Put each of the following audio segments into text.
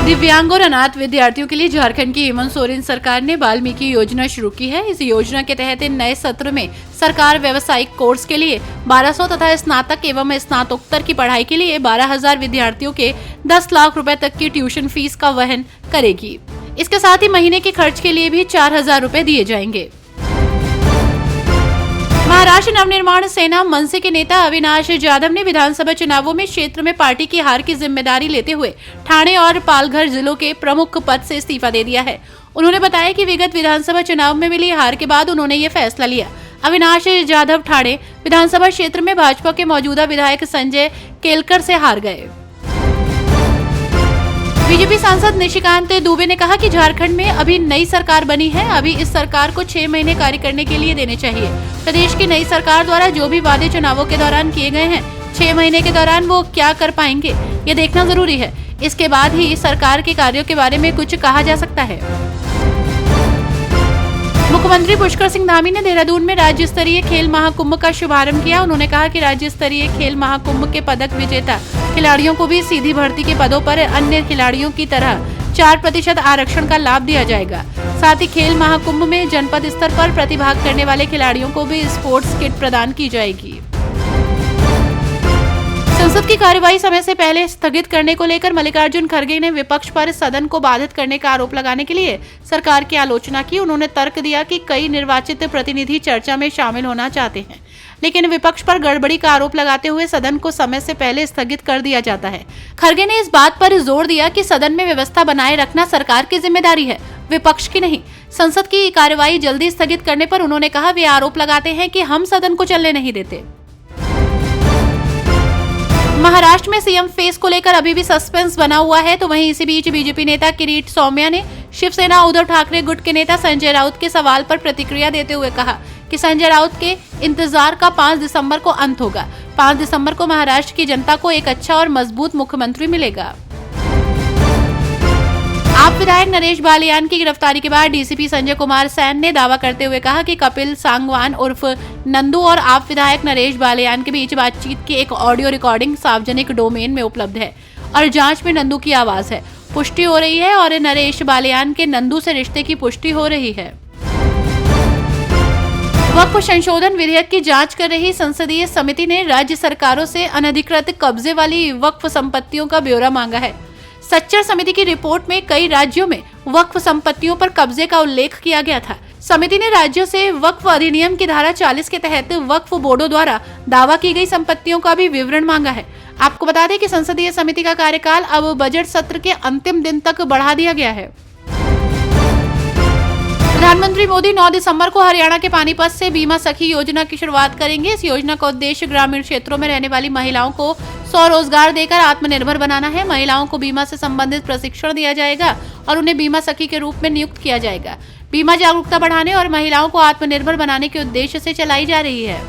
दिव्यांग और अनाथ विद्यार्थियों के लिए झारखंड की हेमंत सोरेन सरकार ने वाल्मीकि योजना शुरू की है। इस योजना के तहत नए सत्र में सरकार व्यावसायिक कोर्स के लिए 1200 तथा स्नातक एवं स्नातकोत्तर की पढ़ाई के लिए 12,000 विद्यार्थियों के 10 लाख रुपए तक की ट्यूशन फीस का वहन करेगी। इसके साथ ही महीने के खर्च के लिए भी 4,000 रुपए दिए जाएंगे। महाराष्ट्र नवनिर्माण सेना मनसे के नेता अविनाश जाधव ने विधानसभा चुनावों में क्षेत्र में पार्टी की हार की जिम्मेदारी लेते हुए ठाणे और पालघर जिलों के प्रमुख पद से इस्तीफा दे दिया है। उन्होंने बताया कि विगत विधानसभा चुनाव में मिली हार के बाद उन्होंने ये फैसला लिया। अविनाश जाधव ठाणे विधानसभा क्षेत्र में भाजपा के मौजूदा विधायक संजय केलकर से हार गए। बीजेपी सांसद निशिकांत दुबे ने कहा कि झारखंड में अभी नई सरकार बनी है, अभी इस सरकार को 6 महीने कार्य करने के लिए देने चाहिए। प्रदेश की नई सरकार द्वारा जो भी वादे चुनावों के दौरान किए गए हैं, 6 महीने के दौरान वो क्या कर पाएंगे, ये देखना जरूरी है। इसके बाद ही सरकार के कार्यों के बारे में कुछ कहा जा सकता है। मुख्यमंत्री पुष्कर सिंह धामी ने देहरादून में राज्य स्तरीय खेल महाकुंभ का शुभारंभ किया। उन्होंने कहा कि राज्य स्तरीय खेल महाकुंभ के पदक विजेता खिलाड़ियों को भी सीधी भर्ती के पदों पर अन्य खिलाड़ियों की तरह 4% आरक्षण का लाभ दिया जाएगा। साथ ही खेल महाकुंभ में जनपद स्तर पर प्रतिभाग करने वाले खिलाड़ियों को भी स्पोर्ट्स किट प्रदान की जाएगी। संसद की कार्यवाही समय से पहले स्थगित करने को लेकर मल्लिकार्जुन खड़गे ने विपक्ष पर सदन को बाधित करने का आरोप लगाने के लिए सरकार की आलोचना की। उन्होंने तर्क दिया कि कई निर्वाचित प्रतिनिधि चर्चा में शामिल होना चाहते हैं, लेकिन विपक्ष पर गड़बड़ी का आरोप लगाते हुए सदन को समय से पहले स्थगित कर दिया जाता है। खड़गे ने इस बात पर जोर दिया कि सदन में व्यवस्था बनाए रखना सरकार की जिम्मेदारी है, विपक्ष की नहीं। संसद की कार्यवाही जल्दी स्थगित करने पर उन्होंने कहा, वे आरोप लगाते हैं कि हम सदन को चलने नहीं देते। महाराष्ट्र में सीएम फेस को लेकर अभी भी सस्पेंस बना हुआ है, तो वहीं इसी बीच बीजेपी नेता किरीट सौम्या ने शिवसेना उद्धव ठाकरे गुट के नेता संजय राउत के सवाल पर प्रतिक्रिया देते हुए कहा कि संजय राउत के इंतजार का 5 दिसंबर को अंत होगा। 5 दिसंबर को महाराष्ट्र की जनता को एक अच्छा और मजबूत मुख्यमंत्री मिलेगा। आप विधायक नरेश बालियान की गिरफ्तारी के बाद डीसीपी संजय कुमार सैन ने दावा करते हुए कहा कि कपिल सांगवान उर्फ नंदू और आप विधायक नरेश बालियान के बीच बातचीत की एक ऑडियो रिकॉर्डिंग सार्वजनिक डोमेन में उपलब्ध है और जांच में नंदू की आवाज है। पुष्टि हो रही है और नरेश बालियान के नंदू से रिश्ते की पुष्टि हो रही है। वक्फ संशोधन विधेयक की जांच कर रही संसदीय समिति ने राज्य सरकारों से अनधिकृत कब्जे वाली वक्फ संपत्तियों का ब्यौरा मांगा है। सच्चर समिति की रिपोर्ट में कई राज्यों में वक्फ संपत्तियों पर कब्जे का उल्लेख किया गया था। समिति ने राज्यों से वक्फ अधिनियम की धारा 40 के तहत वक्फ बोर्डों द्वारा दावा की गई संपत्तियों का भी विवरण मांगा है। आपको बता दें कि संसदीय समिति का कार्यकाल अब बजट सत्र के अंतिम दिन तक बढ़ा दिया गया है। प्रधानमंत्री मोदी 9 दिसंबर को हरियाणा के पानीपत से बीमा सखी योजना की शुरुआत करेंगे। इस योजना का उद्देश्य ग्रामीण क्षेत्रों में रहने वाली महिलाओं को स्वरोजगार देकर आत्मनिर्भर बनाना है। महिलाओं को बीमा से संबंधित प्रशिक्षण दिया जाएगा और उन्हें बीमा सखी के रूप में नियुक्त किया जाएगा। बीमा जागरूकता बढ़ाने और महिलाओं को आत्मनिर्भर बनाने के उद्देश्य से चलाई जा रही है।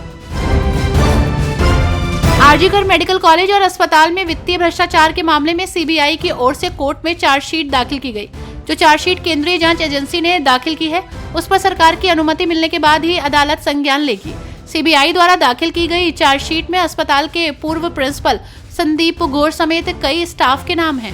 आरजीकर मेडिकल कॉलेज और अस्पताल में वित्तीय भ्रष्टाचार के मामले में सीबीआई की ओर से कोर्ट में चार्जशीट दाखिल की गई। जो चार्जशीट केंद्रीय जांच एजेंसी ने दाखिल की है, उस पर सरकार की अनुमति मिलने के बाद ही अदालत संज्ञान लेगी। सीबीआई द्वारा दाखिल की गई चार्जशीट में अस्पताल के पूर्व प्रिंसिपल संदीप घोष समेत कई स्टाफ के नाम हैं।